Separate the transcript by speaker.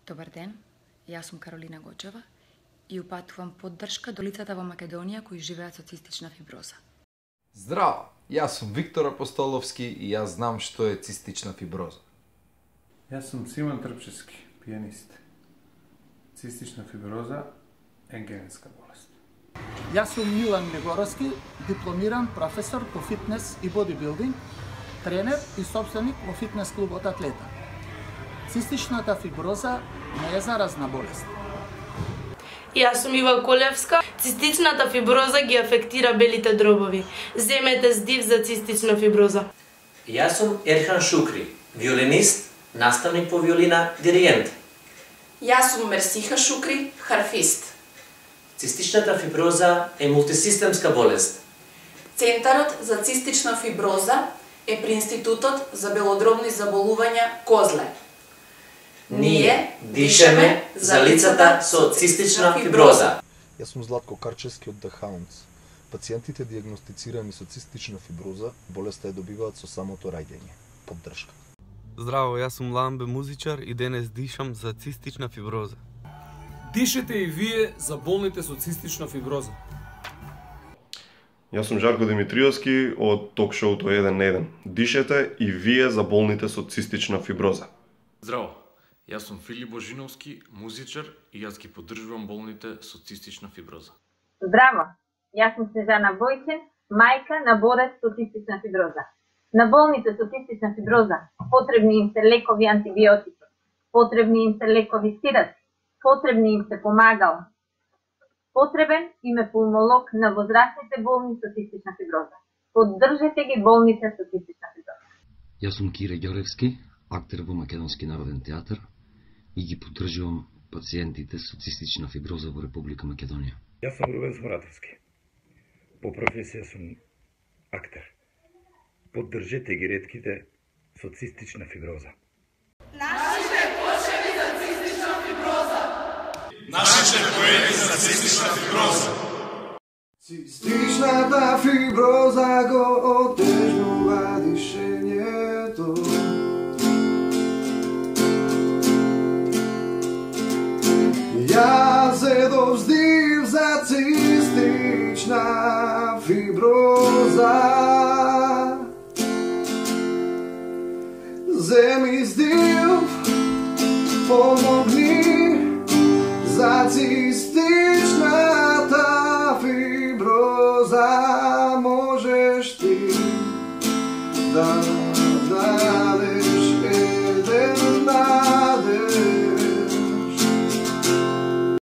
Speaker 1: Добар ден, јас сум Каролина Гочева и упатувам поддршка до лицата во Македонија кои живеат со цистична фиброза.
Speaker 2: Здраво, јас сум Виктор Апостоловски и јас знам што е цистична фиброза.
Speaker 3: Јас сум Симон Трпчевски, пијанист. Цистична фиброза е генетска болест.
Speaker 4: Јас сум Милан Негоровски, дипломиран професор по фитнес и бодибилдинг, тренер и собственик во фитнес клубот Атлета. Цистичната фиброза не е заразна болест.
Speaker 5: Јас сум Ива Колевска. Цистичната фиброза ги афектира белите дробови. Земете здив за цистична фиброза.
Speaker 6: Јас сум Ерхан Шукри, виолинист, наставник по виолина, диригент.
Speaker 7: Јас сум Мерсиха Шукри, харфист.
Speaker 6: Цистичната фиброза е мултисистемска болест.
Speaker 7: Центарот за цистична фиброза е при Институтот за белодробни заболувања Козле. Ние дишеме за лицата со цистична фиброза.
Speaker 8: Јас сум Златко Карчевски од The Hounds. Пациентите диагностицирани со цистична фиброза, болеста ја добиваат со самото раѓање. Поддршка.
Speaker 9: Здраво, јас сум Ламбе музичар и денес дишам за цистична фиброза.
Speaker 10: Дишете и вие за болните со цистична фиброза.
Speaker 11: Јас сум Жарко Димитриевски од ток-шоуто 1 на 1. Дишете и вие за болните со цистична фиброза.
Speaker 12: Здраво, јас сум Филип Божиновски, музичар и јас ги поддржувам болните со цистична фиброза.
Speaker 13: Здраво, јас сум Снежана Бојче, мајка на борец со цистична фиброза. На болните со цистична фиброза потребни им се лекови антибиотици, потребни им се лекови сираци, потребни им се помагала. Потребен им е пулмолог на возрастните болни со цистична фиброза. Поддржете ги болните со цистична фиброза.
Speaker 14: Јас сум Кире Ѓоревски, актер во Македонски народен театар и ги поддржувам пациентите со цистична фиброза во Република Македонија.
Speaker 15: Јас сум Рубен Смратовски. По професија сум актер. Поддржете ги ретките со цистична фиброза.
Speaker 16: Нашите почеви за цистична фиброза.
Speaker 17: Нашите поети за цистична фиброза.
Speaker 18: Цистичната фиброза го отежнува дишењето. Јас се довздив за цистична фиброза. Земи здив, помогни